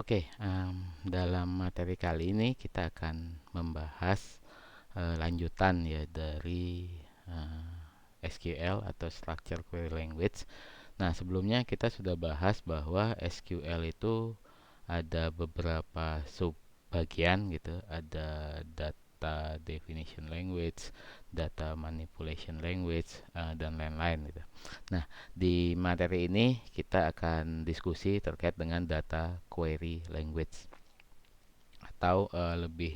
Oke, dalam materi kali ini kita akan membahas lanjutan ya dari SQL atau Structured Query Language. Nah, sebelumnya kita sudah bahas bahwa SQL itu ada beberapa subbagian gitu, ada data definition language, data manipulation language, dan lain-lain gitu. Nah, di materi ini kita akan diskusi terkait dengan data query language atau lebih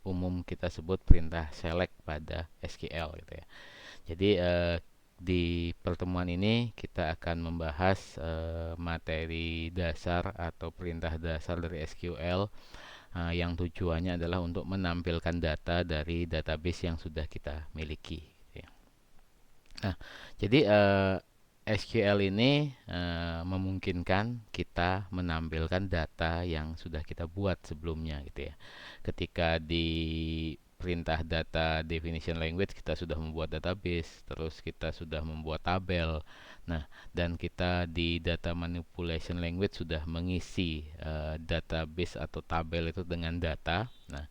umum kita sebut perintah select pada SQL gitu ya. Jadi di pertemuan ini kita akan membahas materi dasar atau perintah dasar dari SQL yang tujuannya adalah untuk menampilkan data dari database yang sudah kita miliki gitu ya. Nah, jadi SQL ini memungkinkan kita menampilkan data yang sudah kita buat sebelumnya gitu ya. Ketika di perintah data definition language kita sudah membuat database, terus kita sudah membuat tabel. Nah, dan kita di data manipulation language sudah mengisi database atau tabel itu dengan data. Nah,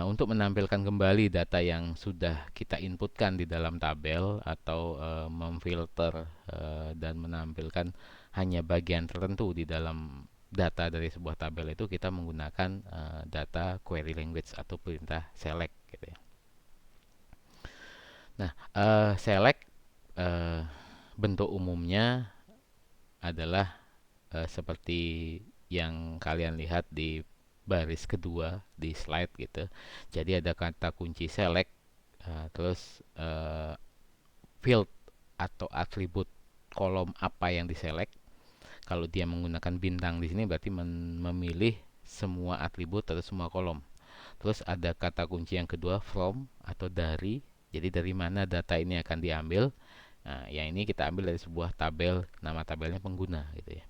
untuk menampilkan kembali data yang sudah kita inputkan di dalam tabel atau memfilter dan menampilkan hanya bagian tertentu di dalam data dari sebuah tabel itu kita menggunakan data query language atau perintah select gitu ya. Nah, select uh, bentuk umumnya adalah seperti yang kalian lihat di baris kedua di slide gitu. Jadi ada kata kunci select, terus field atau atribut kolom apa yang diselect. Kalau dia menggunakan bintang di sini berarti memilih semua atribut atau semua kolom. Terus ada kata kunci yang kedua from atau dari. Jadi dari mana data ini akan diambil? Nah, yang ini kita ambil dari sebuah tabel, nama tabelnya pengguna gitu ya.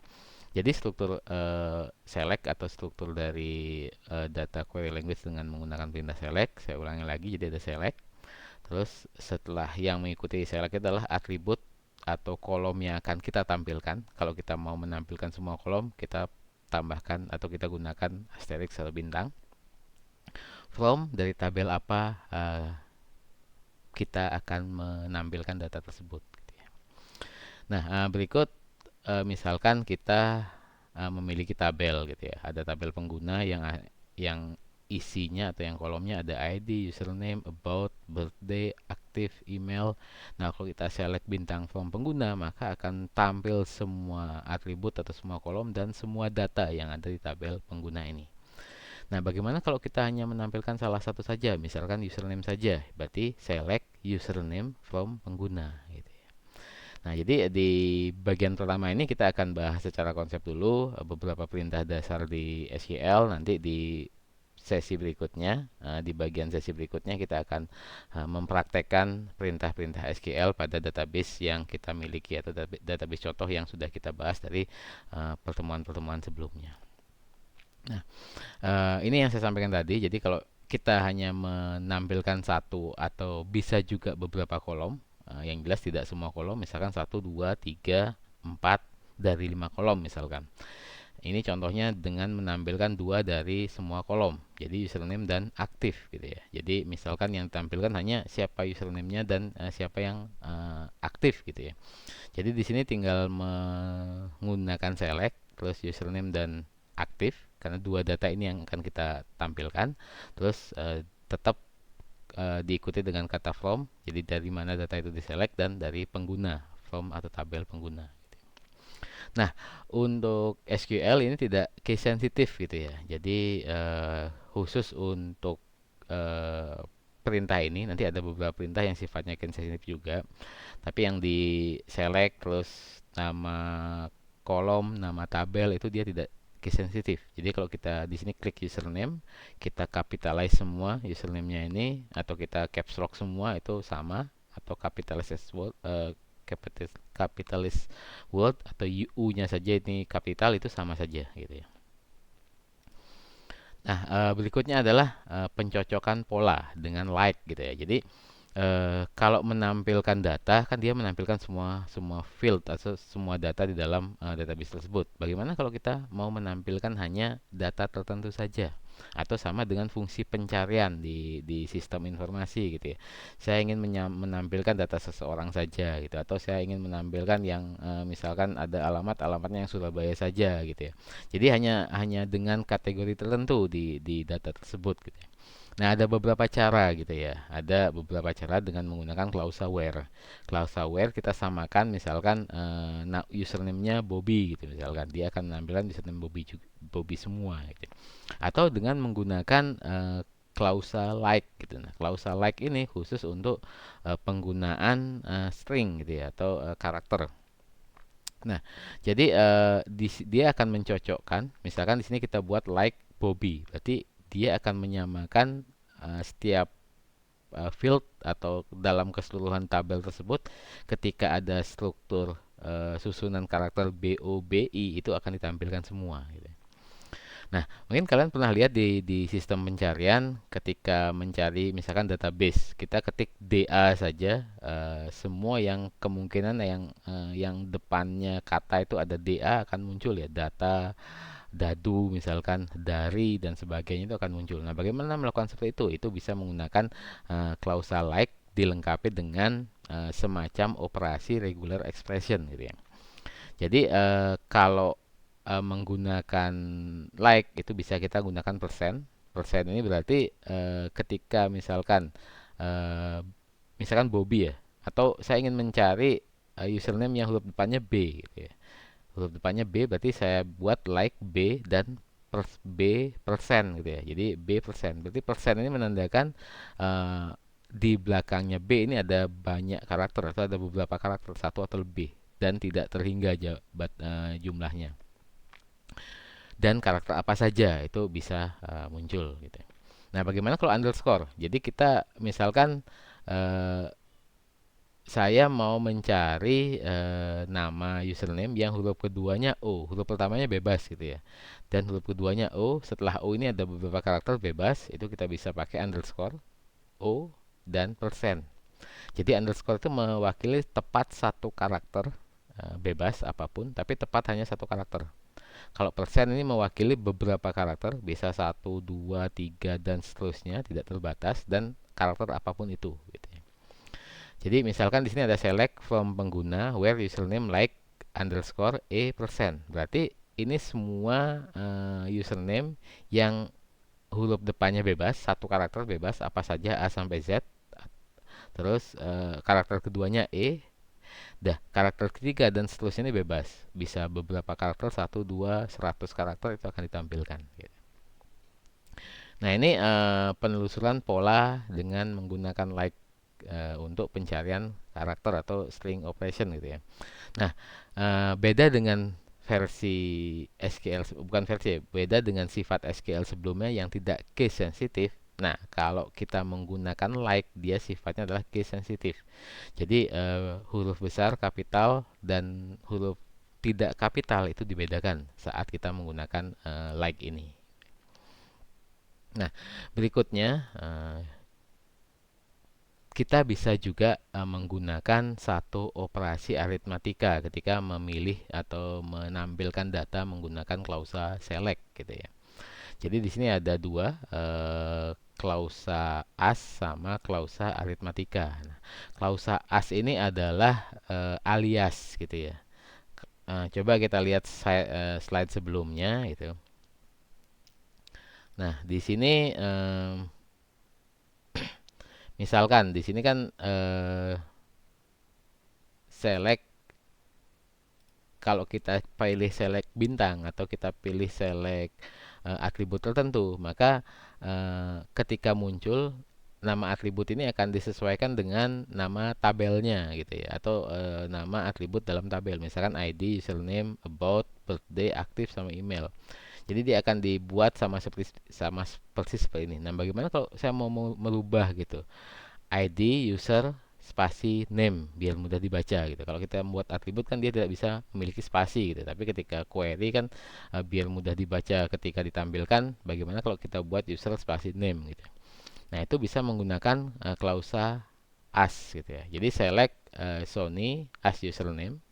Jadi struktur select atau struktur dari data query language dengan menggunakan perintah select, saya ulangi lagi, jadi ada select. Terus setelah yang mengikuti select adalah atribut atau kolom yang akan kita tampilkan. Kalau kita mau menampilkan semua kolom, kita tambahkan atau kita gunakan asterisk atau bintang. From dari tabel apa kita akan menampilkan data tersebut. Gitu ya. Nah, berikut misalkan kita memiliki tabel gitu ya. Ada tabel pengguna yang isinya atau yang kolomnya ada ID, username, about, birthday, active, email. Nah, kalau kita select bintang from pengguna, maka akan tampil semua atribut atau semua kolom dan semua data yang ada di tabel pengguna ini. Nah, bagaimana kalau kita hanya menampilkan salah satu saja, misalkan username saja, berarti select username from pengguna gitu. Nah, jadi di bagian pertama ini kita akan bahas secara konsep dulu beberapa perintah dasar di SQL. Nanti di sesi berikutnya, di bagian sesi berikutnya kita akan mempraktekkan perintah-perintah SQL pada database yang kita miliki atau database contoh yang sudah kita bahas dari pertemuan-pertemuan sebelumnya. Nah, ini yang saya sampaikan tadi. Jadi kalau kita hanya menampilkan satu atau bisa juga beberapa kolom, yang jelas tidak semua kolom, misalkan satu, dua, tiga, empat dari 5 kolom misalkan. Ini contohnya dengan menampilkan dua dari semua kolom. Jadi username dan aktif gitu ya. Jadi misalkan yang ditampilkan hanya siapa username-nya dan siapa yang aktif gitu ya. Jadi di sini tinggal menggunakan select terus username dan aktif karena dua data ini yang akan kita tampilkan. Terus tetap diikuti dengan kata from. Jadi dari mana data itu diselect dan dari pengguna from atau tabel pengguna. Nah, untuk SQL ini tidak case sensitif gitu ya. Jadi khusus untuk eh, perintah ini nanti ada beberapa perintah yang sifatnya case sensitif juga. Tapi yang di select terus nama kolom, nama tabel itu dia tidak case sensitif. Jadi kalau kita di sini klik username, kita capitalize semua username-nya ini atau kita caps lock semua itu sama atau capitalis word atau U-nya saja ini kapital itu sama saja gitu ya. Nah, berikutnya adalah pencocokan pola dengan like gitu ya. Jadi kalau menampilkan data kan dia menampilkan semua semua field atau semua data di dalam database tersebut. Bagaimana kalau kita mau menampilkan hanya data tertentu saja atau sama dengan fungsi pencarian di sistem informasi gitu ya. Saya ingin menampilkan data seseorang saja gitu atau saya ingin menampilkan yang misalkan ada alamatnya yang Surabaya saja gitu ya. Jadi hanya dengan kategori tertentu di data tersebut gitu ya. Nah, ada beberapa cara gitu ya. Ada beberapa cara dengan menggunakan klausa where. Klausa where kita samakan misalkan username-nya Bobby gitu misalkan. Dia akan menampilkan username Bobby juga, Bobby semua gitu. Atau dengan menggunakan klausa like gitu. Nah, klausa like ini khusus untuk penggunaan string gitu ya atau karakter. Nah, jadi dia akan mencocokkan, misalkan di sini kita buat like Bobby, berarti dia akan menyamakan setiap field atau dalam keseluruhan tabel tersebut ketika ada struktur susunan karakter BOBI itu akan ditampilkan semua gitu. Nah, mungkin kalian pernah lihat di sistem pencarian ketika mencari misalkan database, kita ketik DA saja, semua yang kemungkinan yang depannya kata itu ada DA akan muncul ya, data, dadu misalkan, dari dan sebagainya itu akan muncul. Nah, bagaimana melakukan seperti itu? Itu bisa menggunakan klausa like dilengkapi dengan semacam operasi regular expression gitu ya. Jadi kalau menggunakan like itu bisa kita gunakan persen. Persen ini berarti ketika eh, misalkan Bobby ya, atau saya ingin mencari username yang huruf depannya B gitu ya. Huruf depannya B berarti saya buat like B dan B persen gitu ya. Jadi B persen. Berarti persen ini menandakan eh, di belakangnya B ini ada banyak karakter atau ada beberapa karakter satu atau lebih dan tidak terhingga jumlahnya. Dan karakter apa saja itu bisa muncul gitu. Nah, bagaimana kalau underscore? Jadi kita misalkan eh, saya mau mencari nama username yang huruf keduanya O, huruf pertamanya bebas gitu ya. Dan huruf keduanya O, setelah O ini ada beberapa karakter bebas, itu kita bisa pakai underscore O dan persen. Jadi underscore itu mewakili tepat satu karakter bebas apapun, tapi tepat hanya satu karakter. Kalau persen ini mewakili beberapa karakter, bisa satu, 2, 3 dan seterusnya, tidak terbatas dan karakter apapun itu gitu ya. Jadi misalkan di sini ada select from pengguna where username like underscore e persen. Berarti ini semua username yang huruf depannya bebas, satu karakter bebas apa saja A sampai Z. Terus karakter keduanya E. Dah, karakter ketiga dan seterusnya ini bebas. Bisa beberapa karakter, satu, 2, 100 karakter itu akan ditampilkan gitu. Nah, ini penelusuran pola dengan menggunakan like untuk pencarian karakter atau string operation gitu ya. Nah, beda dengan versi SQL, bukan versi ya, beda dengan sifat SQL sebelumnya yang tidak case sensitif. Nah, kalau kita menggunakan like, dia sifatnya adalah case sensitif. Jadi huruf besar, kapital, dan huruf tidak kapital itu dibedakan saat kita menggunakan like ini. Nah, berikutnya kita bisa juga menggunakan satu operasi aritmatika ketika memilih atau menampilkan data menggunakan klausa select gitu ya. Jadi di sini ada dua klausa as sama klausa aritmatika. Nah, klausa as ini adalah alias gitu ya. Coba kita lihat slide sebelumnya gitu. Nah, di sini misalkan di sini kan select, kalau kita pilih select bintang atau kita pilih select atribut tertentu, maka ketika muncul nama atribut ini akan disesuaikan dengan nama tabelnya gitu ya, atau nama atribut dalam tabel, misalkan ID, username, about, birthday, aktif sama email. Jadi dia akan dibuat sama persis seperti ini. Nah, bagaimana kalau saya mau merubah gitu? ID, user, spasi, name biar mudah dibaca gitu. Kalau kita membuat atribut kan dia tidak bisa memiliki spasi gitu. Tapi ketika query kan biar mudah dibaca ketika ditampilkan, bagaimana kalau kita buat user spasi name gitu. Nah, itu bisa menggunakan klausa as gitu ya. Jadi select Sony as username.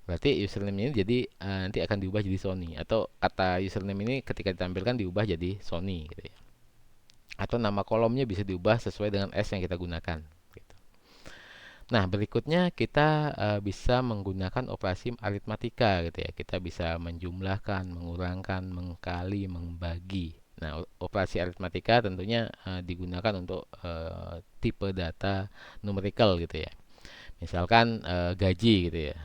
Berarti username ini jadi nanti akan diubah jadi Sony, atau kata username ini ketika ditampilkan diubah jadi Sony gitu ya. Atau nama kolomnya bisa diubah sesuai dengan S yang kita gunakan gitu. Nah, berikutnya kita bisa menggunakan operasi aritmatika gitu ya. Kita bisa menjumlahkan, mengurangkan, mengkali, membagi. Nah, operasi aritmatika tentunya digunakan untuk tipe data numerical gitu ya. Misalkan gaji gitu ya.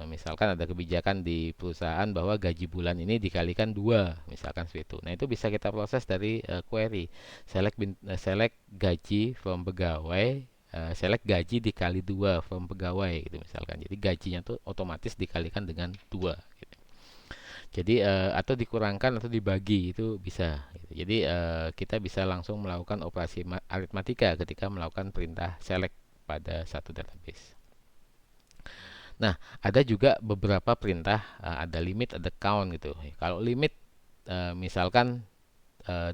Misalkan ada kebijakan di perusahaan bahwa gaji bulan ini dikalikan 2, misalkan seperti itu. Nah, itu bisa kita proses dari query. Select gaji from pegawai, select gaji dikali 2 from pegawai gitu misalkan. Jadi gajinya tuh otomatis dikalikan dengan 2 gitu. Jadi atau dikurangkan atau dibagi itu bisa gitu. Jadi kita bisa langsung melakukan operasi aritmatika ketika melakukan perintah select pada satu database. Nah, ada juga beberapa perintah, ada limit, ada count gitu. Kalau limit, misalkan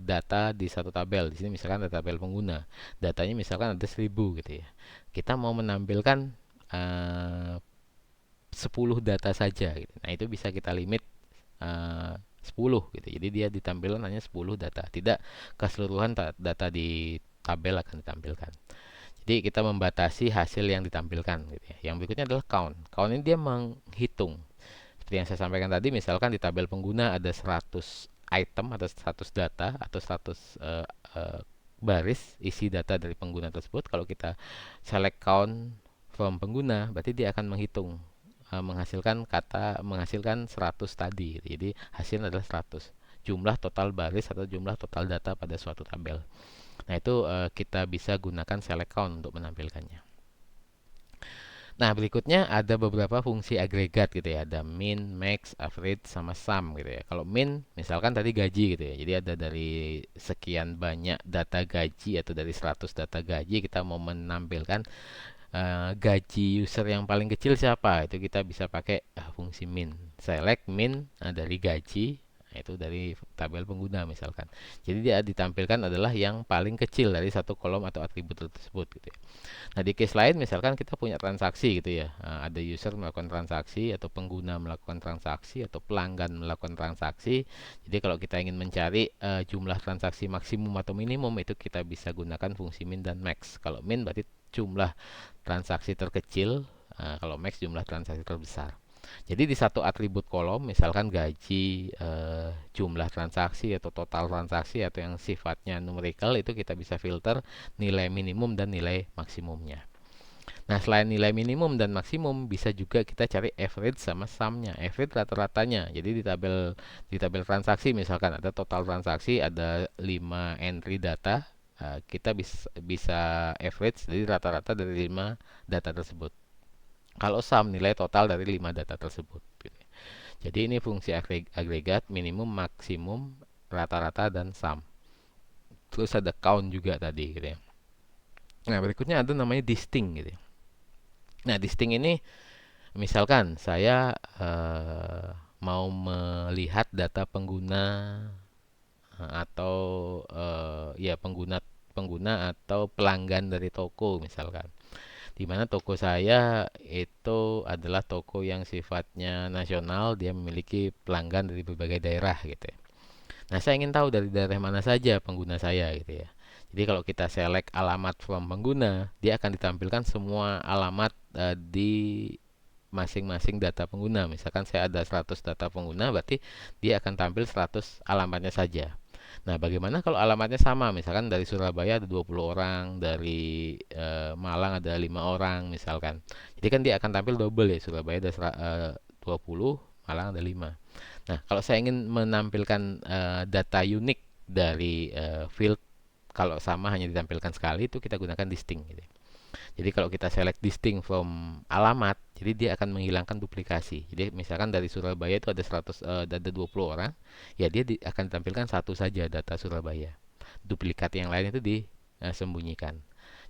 data di satu tabel, di sini misalkan ada tabel pengguna, datanya misalkan ada 1000 gitu ya. Kita mau menampilkan 10 data saja gitu. Nah, itu bisa kita limit 10 gitu. Jadi dia ditampilkan hanya 10 data, tidak keseluruhan data di tabel akan ditampilkan. Jadi kita membatasi hasil yang ditampilkan gitu ya. Yang berikutnya adalah count. Count ini dia menghitung. Seperti yang saya sampaikan tadi, misalkan di tabel pengguna ada 100 item atau 100 data atau 100 baris isi data dari pengguna tersebut. Kalau kita select count from pengguna, berarti dia akan menghitung menghasilkan 100 tadi. Jadi hasilnya adalah 100. Jumlah total baris atau jumlah total data pada suatu tabel. Nah, itu kita bisa gunakan select count untuk menampilkannya. Nah, berikutnya ada beberapa fungsi agregat gitu ya. Ada min, max, average, sama sum gitu ya. Kalau min, misalkan tadi gaji gitu ya. Jadi ada dari sekian banyak data gaji atau dari 100 data gaji kita mau menampilkan gaji user yang paling kecil siapa. Itu kita bisa pakai fungsi min. Select min dari gaji. Nah, itu dari tabel pengguna misalkan. Jadi dia ditampilkan adalah yang paling kecil dari satu kolom atau atribut tersebut gitu ya. Nah, di case lain misalkan kita punya transaksi gitu ya. Ada user melakukan transaksi atau pengguna melakukan transaksi atau pelanggan melakukan transaksi. Jadi kalau kita ingin mencari jumlah transaksi maksimum atau minimum, itu kita bisa gunakan fungsi min dan max. Kalau min berarti jumlah transaksi terkecil, kalau max jumlah transaksi terbesar. Jadi di satu atribut kolom, misalkan gaji, jumlah transaksi atau total transaksi atau yang sifatnya numerical, itu kita bisa filter nilai minimum dan nilai maksimumnya. Nah, selain nilai minimum dan maksimum, bisa juga kita cari average sama sum-nya. Average rata-ratanya. Jadi di tabel transaksi misalkan ada total transaksi, ada 5 entry data, kita bisa average dari rata-rata dari 5 data tersebut. Kalau sum, nilai total dari 5 data tersebut gitu. Jadi ini fungsi agregat, minimum, maksimum, rata-rata, dan sum. Terus ada count juga tadi gitu ya. Nah, berikutnya ada namanya distinct gitu ya. Nah, distinct ini misalkan saya mau melihat data pengguna atau ya pengguna pengguna atau pelanggan dari toko misalkan. Di mana toko saya itu adalah toko yang sifatnya nasional, dia memiliki pelanggan dari berbagai daerah gitu ya. Nah, saya ingin tahu dari daerah mana saja pengguna saya gitu ya. Jadi kalau kita select alamat from pengguna, dia akan ditampilkan semua alamat di masing-masing data pengguna. Misalkan saya ada 100 data pengguna, berarti dia akan tampil 100 alamatnya saja. Nah, bagaimana kalau alamatnya sama? Misalkan dari Surabaya ada 20 orang, dari Malang ada 5 orang misalkan. Jadi kan dia akan tampil double ya, Surabaya ada 20, Malang ada 5. Nah, kalau saya ingin menampilkan data unik dari field, kalau sama hanya ditampilkan sekali, itu kita gunakan distinct gitu. Jadi kalau kita select distinct from alamat, jadi dia akan menghilangkan duplikasi. Jadi misalkan dari Surabaya itu ada 20 orang, ya dia akan ditampilkan satu saja data Surabaya. Duplikat yang lain itu disembunyikan.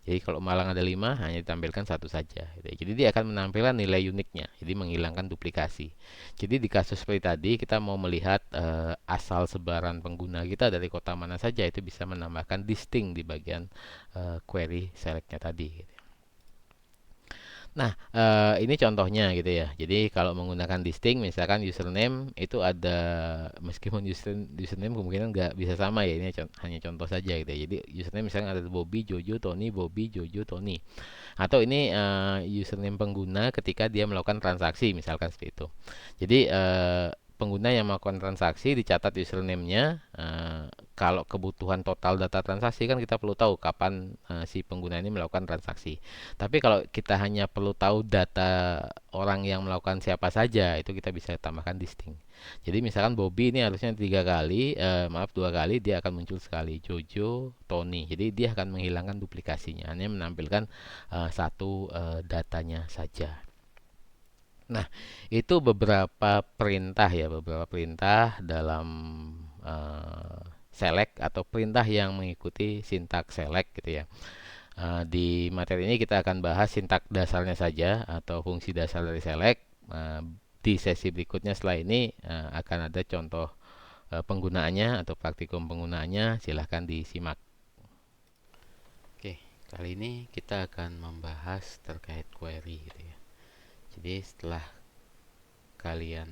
Jadi kalau Malang ada 5, hanya ditampilkan satu saja. Jadi dia akan menampilkan nilai uniknya, jadi menghilangkan duplikasi. Jadi di kasus seperti tadi, kita mau melihat asal sebaran pengguna kita dari kota mana saja, itu bisa menambahkan distinct di bagian query selectnya tadi. Nah, ini contohnya gitu ya. Jadi kalau menggunakan distinct, misalkan username itu ada, meskipun username kemungkinan nggak bisa sama ya. Ini hanya contoh saja gitu ya. Jadi username misalkan ada Bobby, Jojo, Tony, Bobby, Jojo, Tony. Atau ini username pengguna ketika dia melakukan transaksi, misalkan seperti itu. Jadi pengguna yang melakukan transaksi dicatat username-nya. Kalau kebutuhan total data transaksi kan kita perlu tahu kapan si pengguna ini melakukan transaksi. Tapi kalau kita hanya perlu tahu data orang yang melakukan siapa saja, itu kita bisa tambahkan distinct. Jadi misalkan Bobby ini harusnya 3 kali, maaf 2 kali, dia akan muncul sekali. Jojo, Tony. Jadi dia akan menghilangkan duplikasinya, hanya menampilkan satu datanya saja. Nah, itu beberapa perintah ya, beberapa perintah dalam select atau perintah yang mengikuti sintak select gitu ya. Di materi ini kita akan bahas sintak dasarnya saja atau fungsi dasar dari select. Di sesi berikutnya setelah ini akan ada contoh penggunaannya atau praktikum penggunaannya. Silahkan disimak. Oke, kali ini kita akan membahas terkait query gitu ya. Jadi setelah kalian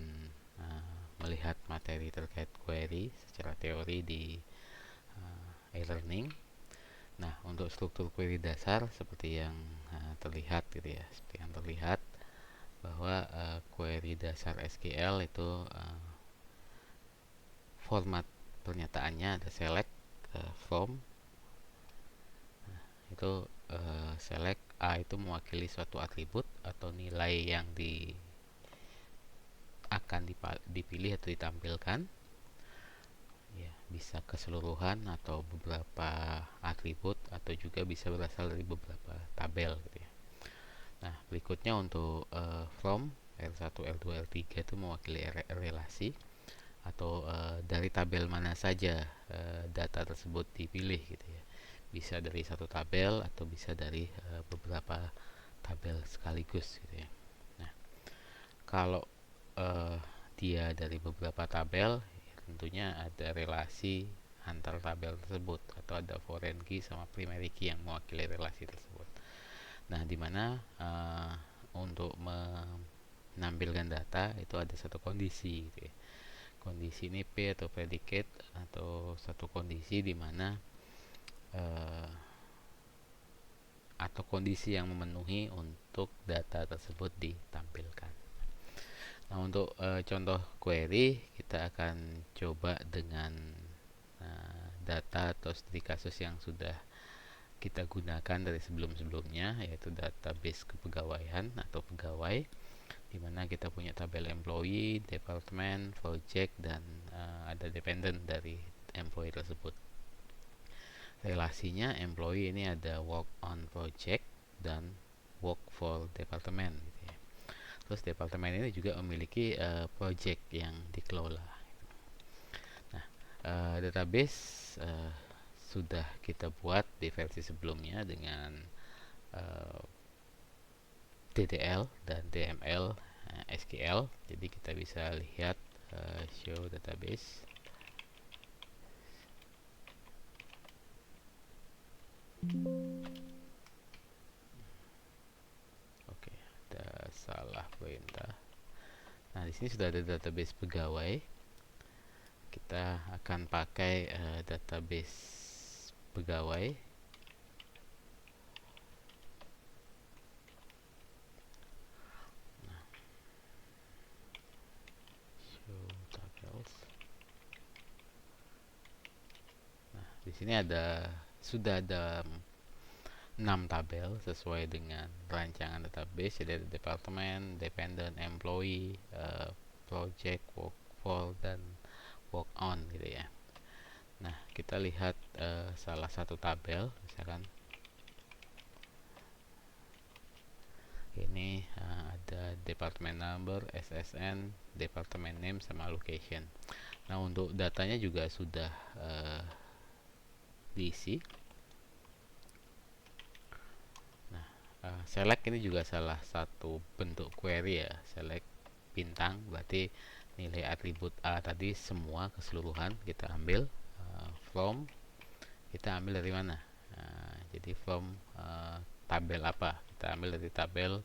melihat materi terkait query secara teori di e-learning. Nah, untuk struktur query dasar seperti yang terlihat gitu ya, seperti yang terlihat bahwa query dasar SQL itu format pernyataannya ada select, from. Itu select A itu mewakili suatu atribut atau nilai yang akan dipilih atau ditampilkan. Ya, bisa keseluruhan atau beberapa atribut atau juga bisa berasal dari beberapa tabel gitu ya. Nah, berikutnya untuk from R1, R2, R3 itu mewakili relasi atau dari tabel mana saja data tersebut dipilih gitu ya. Bisa dari satu tabel atau bisa dari beberapa tabel sekaligus gitu ya. Nah, kalau dia dari beberapa tabel, ya tentunya ada relasi antar tabel tersebut atau ada foreign key sama primary key yang mewakili relasi tersebut. Nah, di mana untuk menampilkan data itu ada satu kondisi gitu ya. Kondisi ini P atau predicate atau satu kondisi di mana atau kondisi yang memenuhi untuk data tersebut ditampilkan. Nah, untuk contoh query kita akan coba dengan data atau studi kasus yang sudah kita gunakan dari sebelum-sebelumnya, yaitu database kepegawaian atau pegawai, di mana kita punya tabel employee, department, project, dan ada dependent dari employee tersebut. Relasinya employee ini ada work on project dan work for department gitu ya. Terus departemen ini juga memiliki project yang dikelola. Nah, database sudah kita buat di versi sebelumnya dengan DDL dan DML SQL. Jadi kita bisa lihat show database. Oke, ada salah perintah. Nah, di sini sudah ada database pegawai. Kita akan pakai database pegawai. Nah, show tables. Nah, di sini sudah ada 6 tabel sesuai dengan rancangan database. Jadi ada departemen, dependent, employee, project, work for, dan work on gitu ya. Nah, kita lihat salah satu tabel, misalkan ini ada department number, SSN, department name, sama location. Nah, untuk datanya juga sudah diisi. Nah, select ini juga salah satu bentuk query ya. Select bintang berarti nilai atribut A tadi semua keseluruhan kita ambil. From kita ambil dari mana? Jadi from tabel apa? Kita ambil dari tabel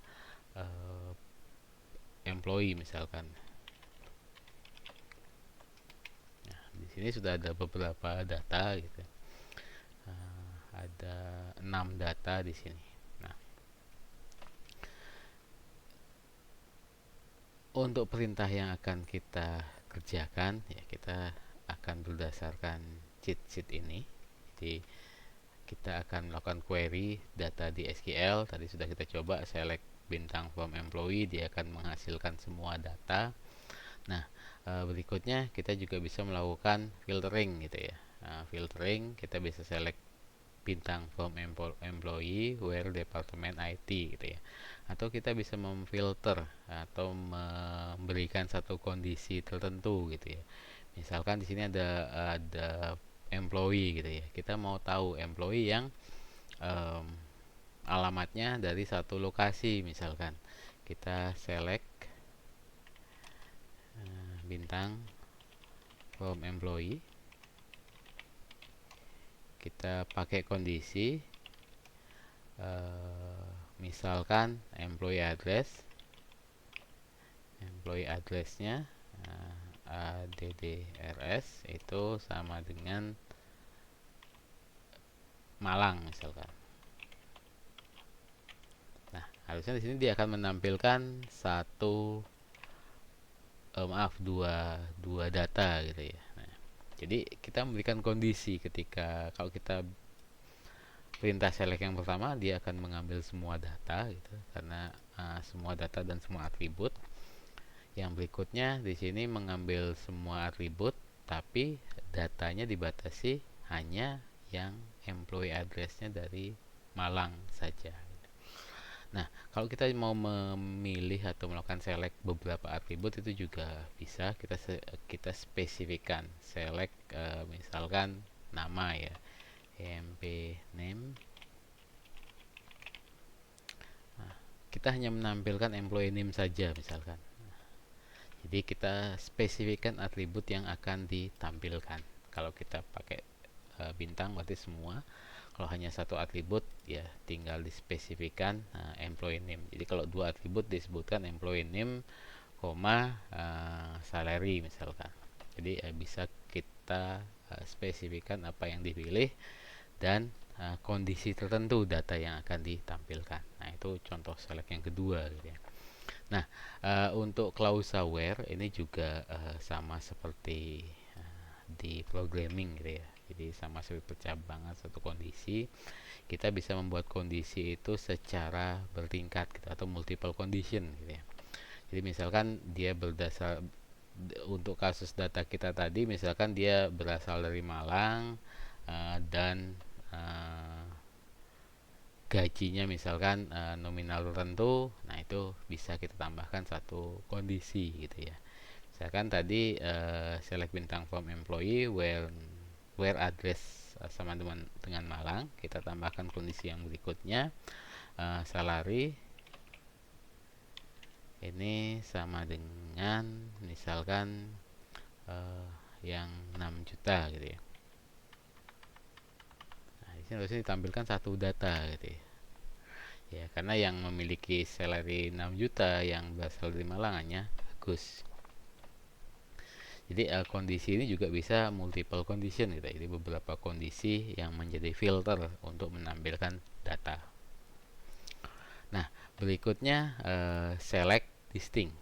uh, employee misalkan. Nah, di sini sudah ada beberapa data gitu. Ada 6 data di sini. Nah, untuk perintah yang akan kita kerjakan ya kita akan berdasarkan cheat sheet ini. Jadi kita akan melakukan query data di SQL. Tadi sudah kita coba select bintang from employee, dia akan menghasilkan semua data. Nah, berikutnya kita juga bisa melakukan filtering gitu ya. Filtering kita bisa select bintang from employee where department IT gitu ya, atau kita bisa memfilter atau memberikan satu kondisi tertentu gitu ya. Misalkan di sini ada employee gitu ya, kita mau tahu employee yang um, alamatnya dari satu lokasi. Misalkan kita select bintang from employee, kita pakai kondisi misalkan employee addressnya ADDRS itu sama dengan Malang misalkan. Nah, harusnya di sini dia akan menampilkan dua data gitu ya. Nah, jadi kita memberikan kondisi ketika kalau kita perintah select yang pertama dia akan mengambil semua data gitu karena semua data dan semua atribut. Yang berikutnya di sini mengambil semua atribut tapi datanya dibatasi hanya yang employee address-nya dari Malang saja. Nah, kalau kita mau memilih atau melakukan select beberapa atribut itu juga bisa kita spesifikkan select misalkan nama ya, emp name. Nah, kita hanya menampilkan employee name saja misalkan. Jadi kita spesifikkan atribut yang akan ditampilkan. Kalau kita pakai bintang berarti semua. Kalau hanya satu atribut ya tinggal dispesifikan employee name. Jadi kalau dua atribut disebutkan employee name, salary misalkan. Jadi bisa kita spesifikan apa yang dipilih dan kondisi tertentu data yang akan ditampilkan. Nah itu contoh select yang kedua gitu ya. Nah, untuk klausa where ini juga sama seperti di programming gitu ya. Jadi sama seperti percabangan satu kondisi, kita bisa membuat kondisi itu secara bertingkat gitu atau multiple condition gitu ya. Jadi misalkan dia berdasar untuk kasus data kita tadi, misalkan dia berasal dari Malang dan gajinya misalkan nominal tertentu, nah itu bisa kita tambahkan satu kondisi gitu ya. Misalkan tadi select bintang from employee where address sama dengan Malang, kita tambahkan kondisi yang berikutnya salary ini sama dengan misalkan yang 6 juta gitu ya. Nah, di sini harusnya ditampilkan satu data gitu ya. Ya, karena yang memiliki salary 6 juta yang berasal dari Malang hanya Agus. Jadi kondisi ini juga bisa multiple condition gitu. Jadi beberapa kondisi yang menjadi filter untuk menampilkan data. Nah, berikutnya select distinct.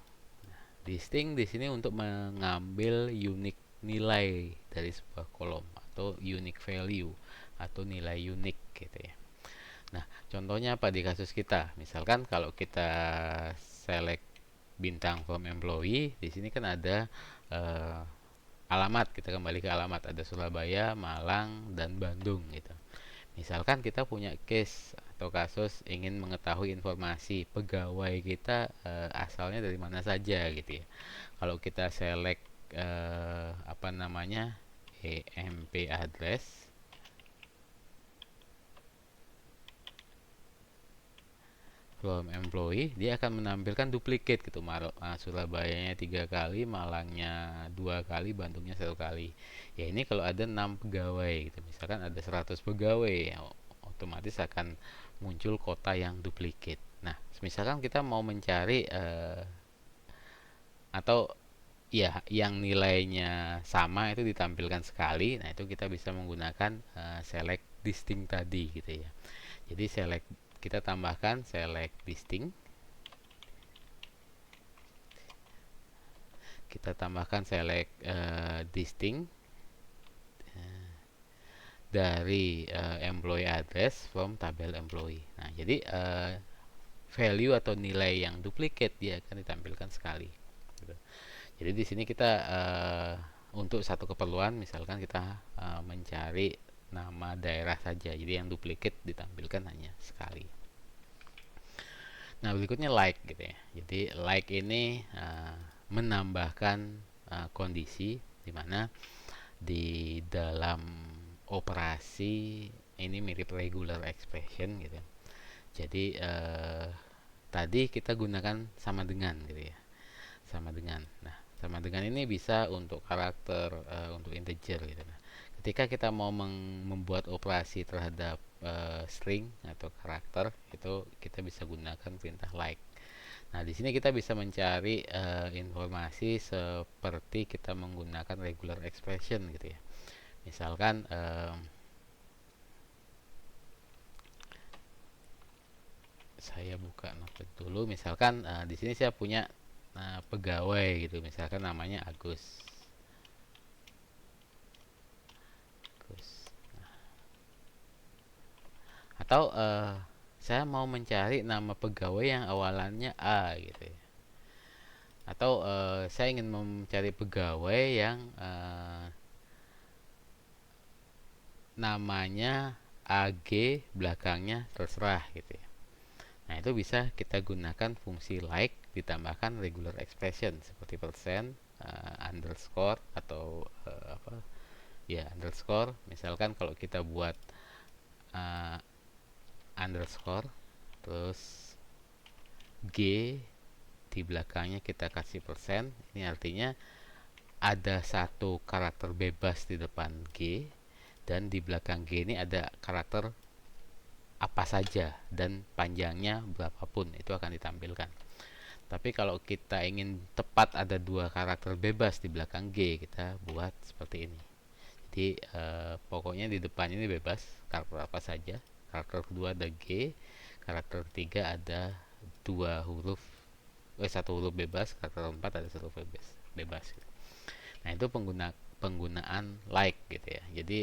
Distinct di sini untuk mengambil unique nilai dari sebuah kolom atau unique value atau nilai unik gitu ya. Nah, contohnya apa di kasus kita? Misalkan kalau kita select bintang from employee, di sini kan ada alamat. Kita kembali ke alamat, ada Surabaya, Malang, dan Bandung gitu. Misalkan kita punya case atau kasus ingin mengetahui informasi pegawai kita asalnya dari mana saja gitu ya. Kalau kita select apa namanya emp address, from employee, dia akan menampilkan duplicate gitu. Surabayanya 3 kali, Malangnya 2 kali, Bandungnya 1 kali. Ya ini kalau ada 6 pegawai gitu. Misalkan ada 100 pegawai, ya, otomatis akan muncul kota yang duplicate. Nah, misalkan kita mau mencari atau ya yang nilainya sama itu ditampilkan sekali. Nah, itu kita bisa menggunakan select distinct tadi gitu ya. Jadi select, kita tambahkan select distinct, kita tambahkan select distinct dari employee address from tabel employee. Nah, jadi value atau nilai yang duplicate dia akan ditampilkan sekali. Gitu. Jadi di sini kita untuk satu keperluan, misalkan kita mencari nama daerah saja, jadi yang duplicate ditampilkan hanya sekali. Nah, berikutnya like gitu ya. Jadi like ini menambahkan kondisi di mana di dalam operasi ini mirip regular expression gitu ya. Jadi tadi kita gunakan sama dengan gitu ya. Sama dengan. Nah, sama dengan ini bisa untuk karakter, untuk integer gitu. Nah, ketika kita mau membuat operasi terhadap string atau karakter, itu kita bisa gunakan perintah like. Nah, di sini kita bisa mencari informasi seperti kita menggunakan regular expression gitu ya. Misalkan saya buka notepad dulu. Misalkan di sini saya punya pegawai gitu. Misalkan namanya Agus. Agus. Atau saya mau mencari nama pegawai yang awalannya A gitu ya. Atau saya ingin mencari pegawai yang namanya AG belakangnya terserah gitu ya. Nah, itu bisa kita gunakan fungsi like ditambahkan regular expression seperti persen, underscore atau apa ya, underscore. Misalkan kalau kita buat uh, underscore terus G di belakangnya kita kasih persen, ini artinya ada satu karakter bebas di depan G dan di belakang G ini ada karakter apa saja dan panjangnya berapapun itu akan ditampilkan. Tapi kalau kita ingin tepat ada dua karakter bebas di belakang G, kita buat seperti ini. Jadi pokoknya di depan ini bebas karakter apa saja. Karakter kedua ada G, karakter ketiga ada dua huruf, satu huruf bebas, karakter empat ada satu huruf bebas. Nah, itu penggunaan like gitu ya. Jadi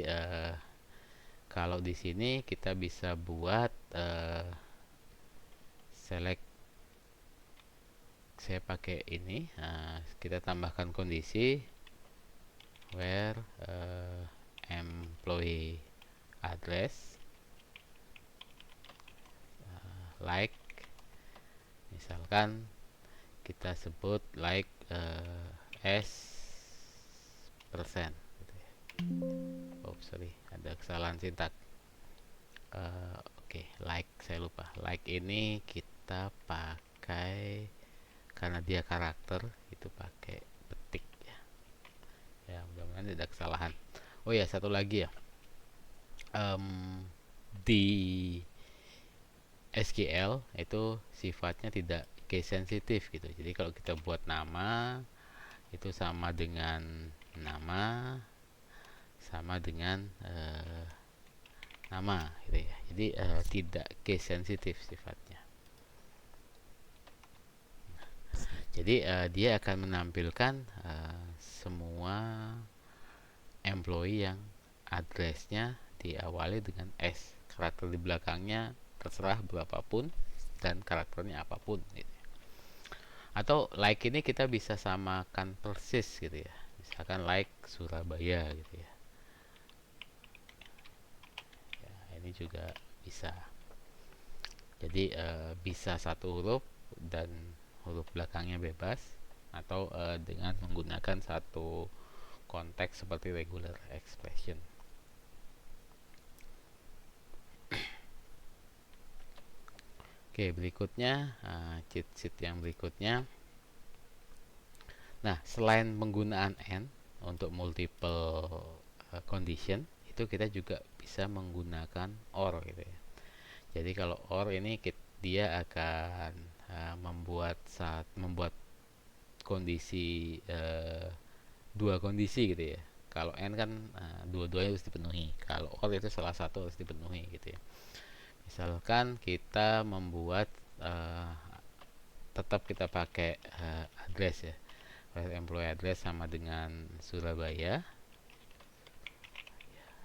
kalau di sini kita bisa buat select, saya pakai ini, kita tambahkan kondisi where employee address like, misalkan kita sebut like s persen gitu ya. Oh sorry, ada kesalahan sintak. Oke, like saya lupa. Like ini kita pakai karena dia karakter itu pakai petik ya. Ya mudah-mudahan tidak kesalahan. Oh ya, satu lagi ya. Di SQL itu sifatnya tidak case sensitif gitu. Jadi kalau kita buat nama itu sama dengan nama sama dengan nama gitu ya. Jadi tidak case sensitif sifatnya. Jadi dia akan menampilkan semua employee yang addressnya diawali dengan S, karakter di belakangnya terserah berapapun dan karakternya apapun gitu. Atau like ini kita bisa samakan persis gitu ya, misalkan like Surabaya gitu ya. Ya, ini juga bisa. Jadi bisa satu huruf dan huruf belakangnya bebas, atau dengan menggunakan satu konteks seperti regular expression. Oke, berikutnya cheat sheet yang berikutnya. Nah, selain penggunaan and untuk multiple condition, itu kita juga bisa menggunakan or gitu ya. Jadi kalau or ini dia akan membuat kondisi dua kondisi gitu ya. Kalau n kan dua-duanya harus dipenuhi. Kalau or itu salah satu harus dipenuhi gitu ya. Misalkan kita membuat tetap kita pakai address ya. Employee address sama dengan Surabaya,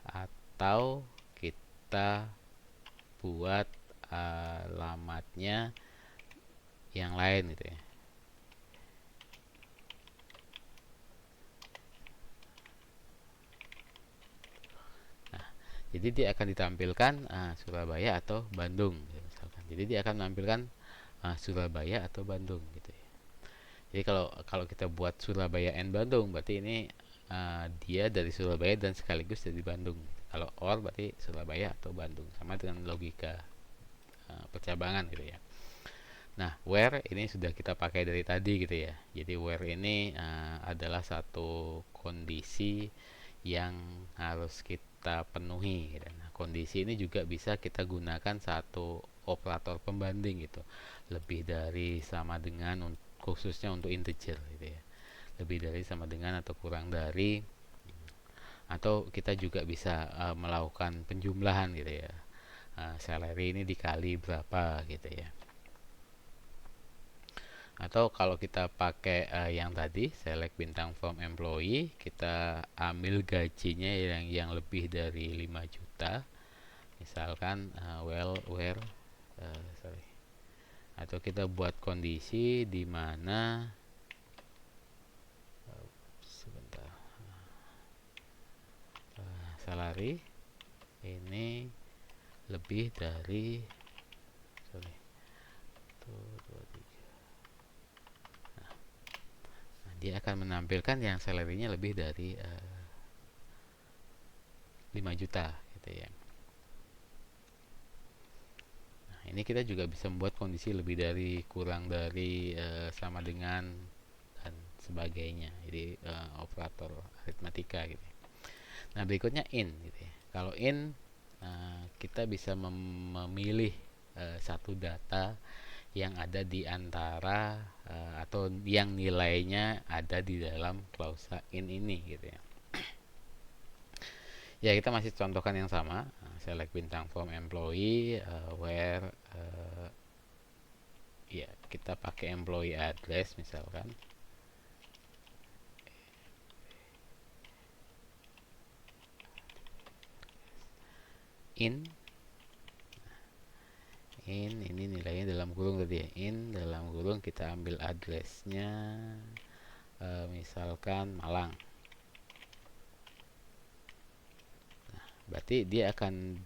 atau kita buat alamatnya yang lain gitu ya. Jadi dia akan ditampilkan Surabaya atau Bandung misalkan. Jadi dia akan menampilkan Surabaya atau Bandung gitu ya. Jadi kalau kalau kita buat Surabaya and Bandung, berarti ini dia dari Surabaya dan sekaligus dari Bandung. Kalau or berarti Surabaya atau Bandung, sama dengan logika percabangan gitu ya. Nah, where ini sudah kita pakai dari tadi gitu ya. Jadi where ini adalah satu kondisi yang harus kita penuhi. Dan kondisi ini juga bisa kita gunakan satu operator pembanding gitu. Lebih dari sama dengan, khususnya untuk integer gitu ya. Lebih dari sama dengan atau kurang dari, atau kita juga bisa melakukan penjumlahan gitu ya. Salary ini dikali berapa gitu ya. Atau kalau kita pakai yang tadi select bintang from employee, kita ambil gajinya yang lebih dari 5 juta misalkan where sorry, atau kita buat kondisi di mana sebentar, salary ini lebih dari, sorry, 1, 2, 3. Dia akan menampilkan yang salary-nya lebih dari 5 juta gitu ya. Nah, ini kita juga bisa membuat kondisi lebih dari, kurang dari, sama dengan, dan sebagainya. Jadi operator aritmatika gitu. Nah, berikutnya in gitu ya. Kalau in kita bisa memilih satu data yang ada di antara atau yang nilainya ada di dalam klausa in ini gitu ya. Ya, kita masih contohkan yang sama. Select bintang from employee, where ya kita pakai employee address misalkan. In ini nilainya dalam kurung tadi ya. In dalam kurung kita ambil addressnya misalkan Malang. Berarti dia akan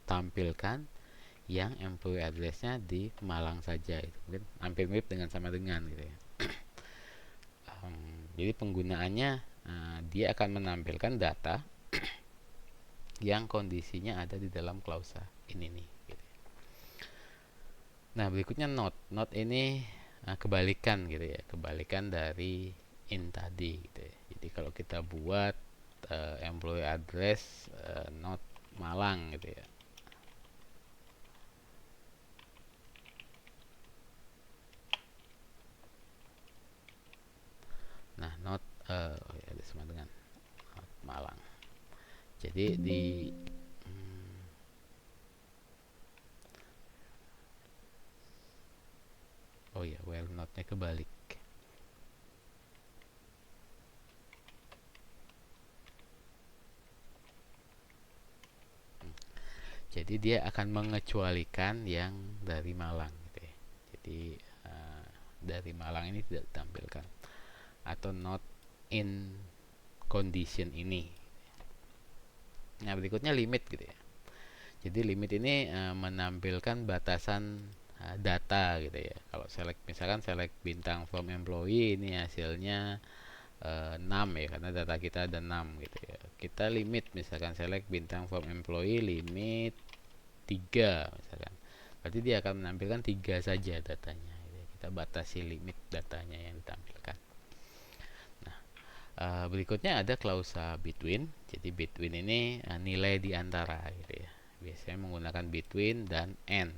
ditampilkan yang employee addressnya di Malang saja. Itu mungkin hampir mirip dengan sama dengan gitu ya. Jadi penggunaannya dia akan menampilkan data yang kondisinya ada di dalam klausa ini nih gitu. Nah, berikutnya not ini kebalikan gitu ya, kebalikan dari in tadi gitu ya. Jadi kalau kita buat employee address not Malang gitu ya. Nah, not ada sama dengan not Malang. Jadi di oh ya, where notnya kebalik. Jadi dia akan mengecualikan yang dari Malang gitu ya. Jadi dari Malang ini tidak ditampilkan, atau not in condition ini. Nah, berikutnya limit gitu ya. Jadi limit ini menampilkan batasan data gitu ya. Kalau select, misalkan select bintang from employee, ini hasilnya 6 ya, karena data kita ada 6 gitu ya. Kita limit, misalkan select bintang from employee limit 3 misalkan. Berarti dia akan menampilkan 3 saja datanya gitu ya. Kita batasi limit datanya yang ditampilkan. Nah, berikutnya ada klausa between. Jadi between ini nilai di antara gitu ya. Biasanya menggunakan between dan and.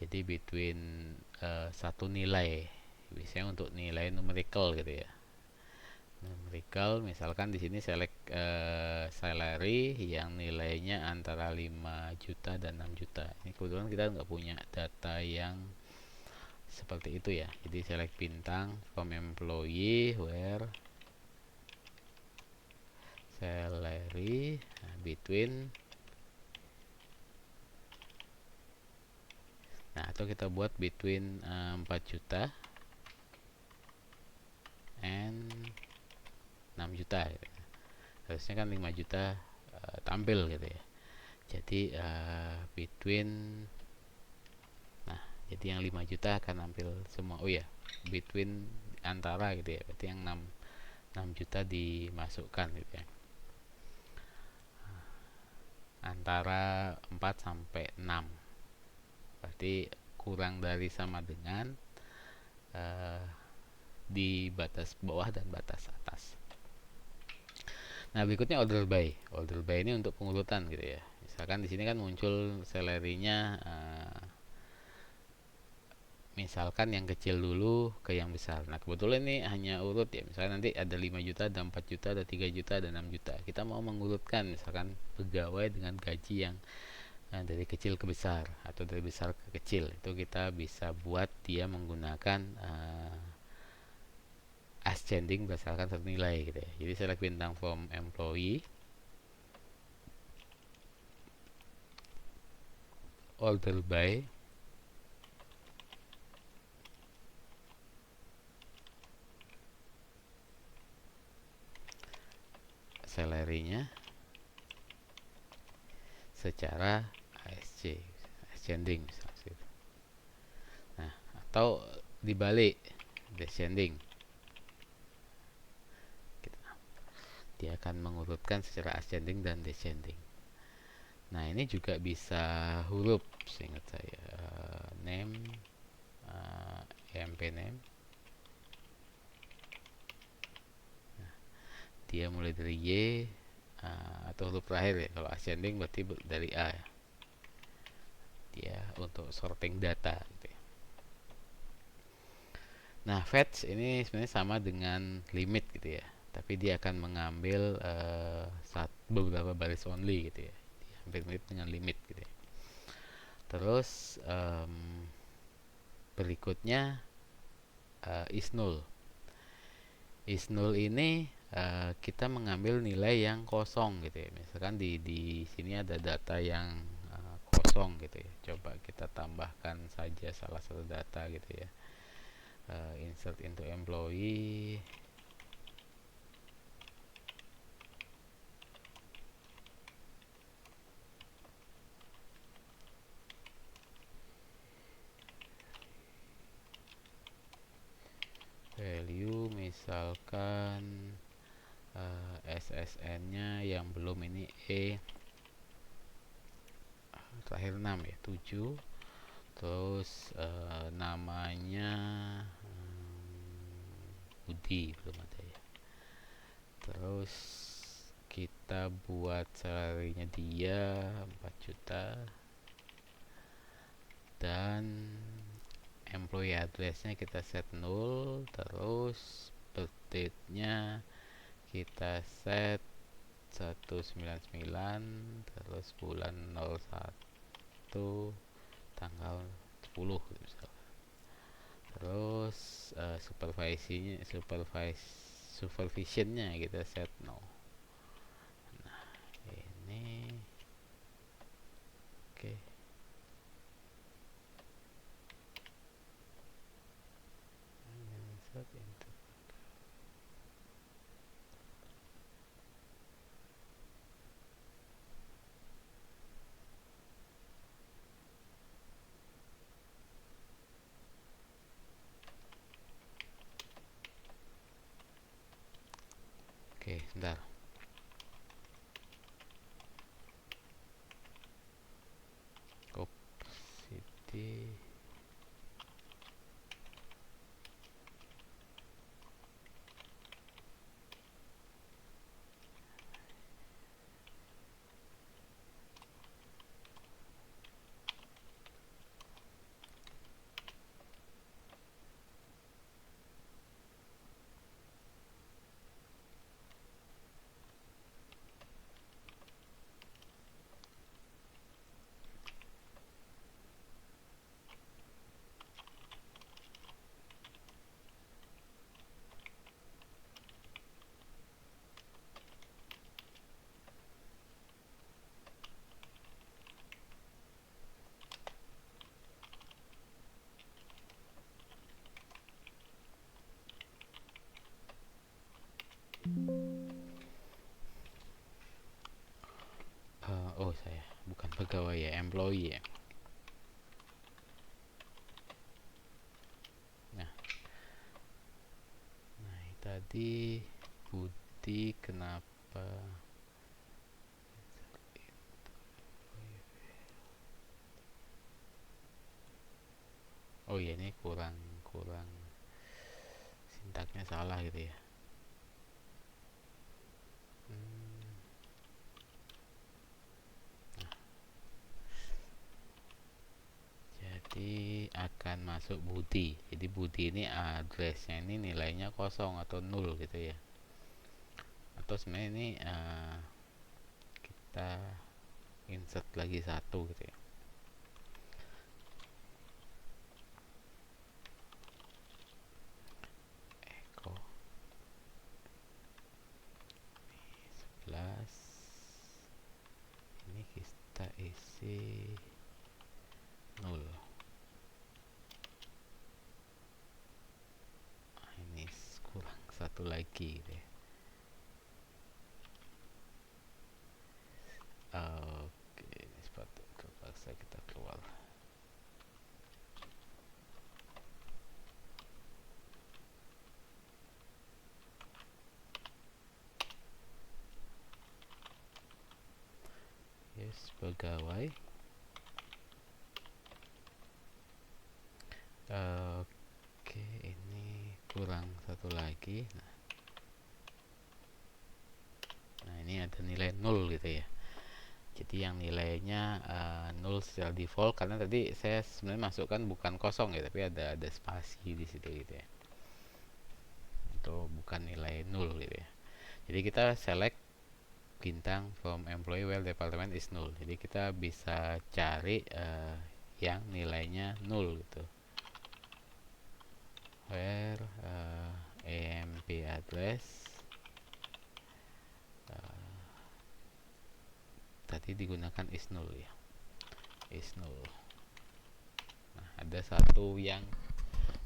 Jadi between satu nilai, biasanya untuk nilai numerical gitu ya. Numerical, misalkan di sini select salary yang nilainya antara 5 juta dan 6 juta. Ini kebetulan kita nggak punya data yang seperti itu ya. Jadi select bintang from employee where salary between. Nah, atau kita buat between 4 juta and 6 juta gitu. Harusnya kan 5 juta tampil gitu ya. Jadi between, nah jadi yang 5 juta akan tampil semua. Oh ya, between antara gitu ya. Berarti yang 6 juta dimasukkan gitu ya. Antara 4 sampai 6. Berarti kurang dari sama dengan di batas bawah dan batas atas. Nah, berikutnya order by. Order by ini untuk pengurutan gitu ya. Misalkan di sini kan muncul salary-nya misalkan yang kecil dulu ke yang besar. Nah, kebetulan ini hanya urut ya. Misalkan nanti ada 5 juta, ada 4 juta, ada 3 juta, ada 6 juta. Kita mau mengurutkan misalkan pegawai dengan gaji yang dari kecil ke besar atau dari besar ke kecil. Itu kita bisa buat dia menggunakan ascending berdasarkan satu nilai gitu ya. Jadi select bintang from employee, order by, salary-nya secara ASC, ascending misalnya. Nah, atau dibalik, descending. Dia akan mengurutkan secara ascending dan descending. Nah, ini juga bisa huruf, seingat saya. Name, EMP name. Nah, dia mulai dari Y atau huruf terakhir ya. Kalau ascending berarti dari A ya. Dia untuk sorting data gitu ya. Nah, fetch ini sebenarnya sama dengan limit gitu ya. Tapi dia akan mengambil beberapa baris only gitu ya. Dia hampir mirip dengan limit gitu ya. Terus berikutnya is null. Is null ini kita mengambil nilai yang kosong gitu ya. Misalkan di sini ada data yang kosong gitu ya. Coba kita tambahkan saja salah satu data gitu ya. Insert into employee. Value misalkan SSN-nya yang belum ini terakhir 6 ya, 7. Terus namanya Budi belum ada ya. Terus kita buat salary-nya dia 4 juta dan employee address-nya kita set 0. Terus birth date-nya kita set 199, terus bulan 01 tanggal 10 misalnya. Terus supervisionnya kita set no. Nah, ini oke. Insert into. Oke, sebentar. City. pegawai ya, employee ya. Nah, tadi Budi kenapa? Oh iya, ini kurang kurang sintaknya salah gitu ya. Hmm, jadi akan masuk Budi. Jadi Budi ini addressnya ini nilainya kosong atau nol gitu ya. Atau sebenarnya ini kita insert lagi satu gitu ya. Echo 11. Ini kita isi 0. Ini kurang satu lagi gitu ya. Oke, ini sepatu terpaksa kita keluar. Yes, pegawai. Oke, ini kurang satu lagi. Nah, ini ada nilai 0 gitu ya. Jadi yang nilainya 0 secara default, karena tadi saya sebenarnya masukkan bukan kosong ya, tapi ada spasi di situ gitu ya. Itu bukan nilai 0 gitu ya. Jadi kita select bintang from employee while department is null. Jadi kita bisa cari yang nilainya 0 gitu. Where emp address tadi digunakan is null ya. Is null. Nah, ada satu yang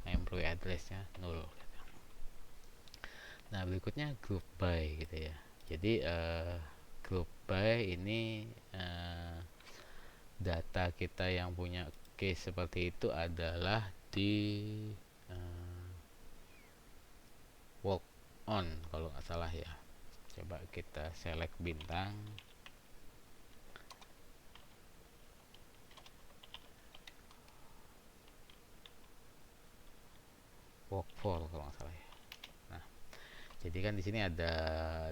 employee addressnya 0. Nah, berikutnya group by gitu ya. Jadi group by ini data kita yang punya case seperti itu adalah di work on kalau nggak salah ya. Coba kita select bintang. Work for kalau nggak salah ya. Nah, jadi kan di sini ada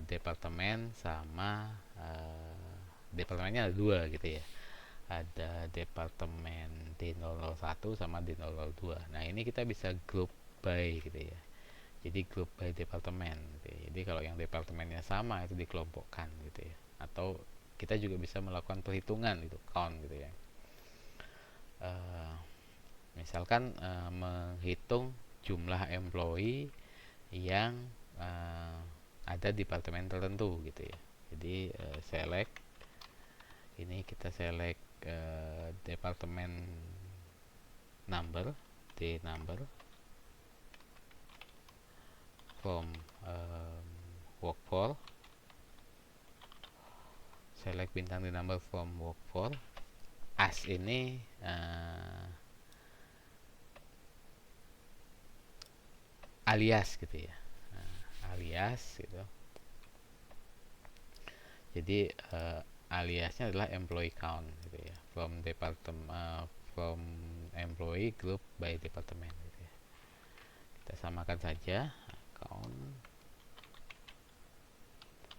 departemen sama departemennya ada dua gitu ya. Ada departemen D001 sama D002. Nah, ini kita bisa group by gitu ya. Jadi group by departemen gitu ya. Jadi kalau yang departemennya sama itu dikelompokkan gitu ya. Atau kita juga bisa melakukan perhitungan gitu, count gitu ya. Misalkan menghitung jumlah employee yang ada di departemen tertentu gitu ya. Jadi select ini kita select departemen number D number from work for, select bintang D number from work for. As ini alias gitu ya. Alias gitu. Jadi aliasnya adalah employee count gitu ya. From department from employee group by department gitu ya. Kita samakan saja count.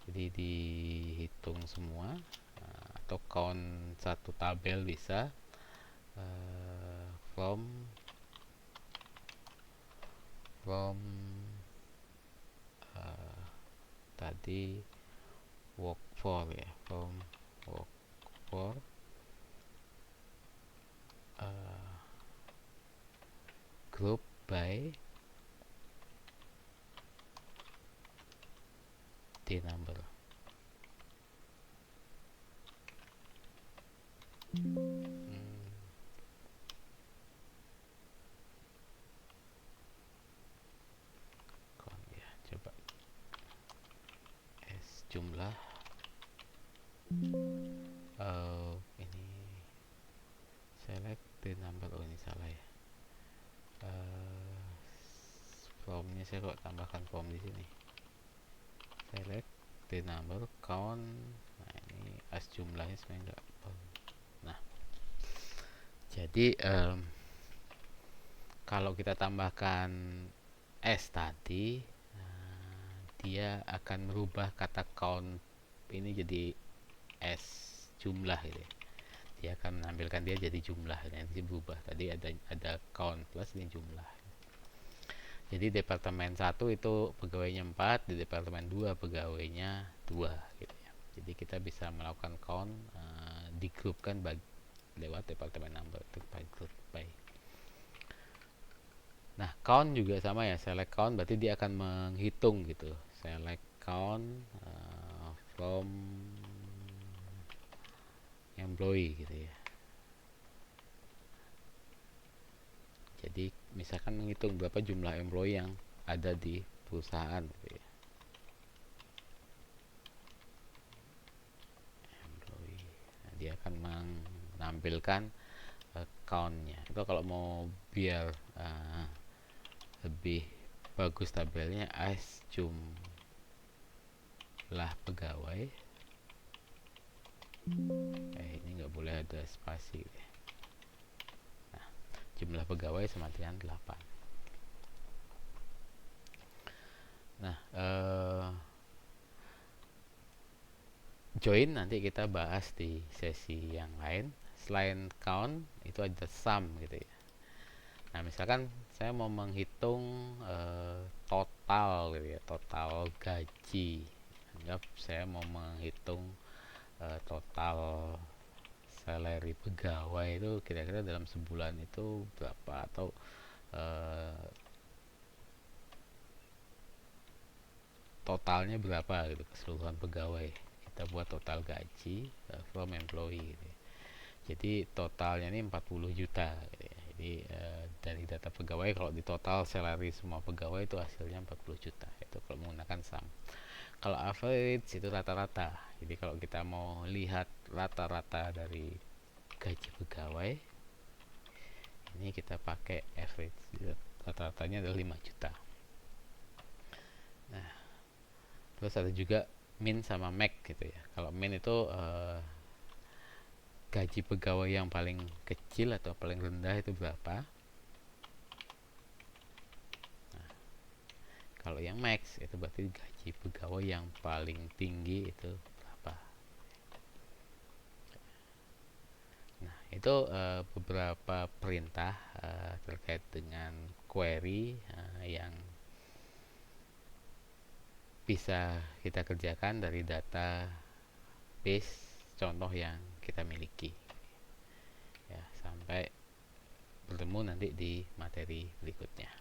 Jadi dihitung semua atau count satu tabel bisa from tadi work for ya, from work for group by D number. Ya, coba S jumlah ini print number, oh ini salah ya. Formnya saya kok tambahkan form di sini. Select print number count. Nah ini as jumlahnya sebenarnya enggak. Nah jadi kalau kita tambahkan s tadi, dia akan merubah kata count ini jadi s jumlah gitu ya. Dia akan menampilkan dia jadi jumlah, nanti berubah. Tadi ada count plus ini jumlah. Jadi departemen 1 itu pegawainya 4, di departemen 2 pegawainya 2 gitu ya. Jadi kita bisa melakukan count digrupkan lewat departemen number by group by. Nah, count juga sama ya, select count berarti dia akan menghitung gitu. Select count from employee gitu ya. Jadi misalkan menghitung berapa jumlah employee yang ada di perusahaan gitu ya. Employee. Nah, dia akan menampilkan count-nya. Itu kalau mau biar lebih bagus tabelnya, as jumlah pegawai. Ini nggak boleh ada spasi. Nah, jumlah pegawai sama dengan 8. Nah, join nanti kita bahas di sesi yang lain. Selain count itu ada sum gitu ya. Nah misalkan saya mau menghitung total gitu ya, total gaji. Anggap saya mau menghitung total salary pegawai itu kira-kira dalam sebulan itu berapa, atau totalnya berapa gitu, keseluruhan pegawai. Kita buat total gaji from employee gitu ya. Jadi totalnya ini 40 juta gitu ya. Jadi dari data pegawai, kalau di total salary semua pegawai itu hasilnya 40 juta. Itu kalau menggunakan sum. Kalau average itu rata-rata. Jadi kalau kita mau lihat rata-rata dari gaji pegawai, ini kita pakai average. Rata-ratanya adalah 5 juta. Nah, terus ada juga min sama max gitu ya. Kalau min itu gaji pegawai yang paling kecil atau paling rendah itu berapa. Nah, kalau yang max itu berarti gaji pegawai yang paling tinggi itu berapa. Nah itu beberapa perintah terkait dengan query yang bisa kita kerjakan dari data base contoh yang kita miliki ya. Sampai bertemu nanti di materi berikutnya.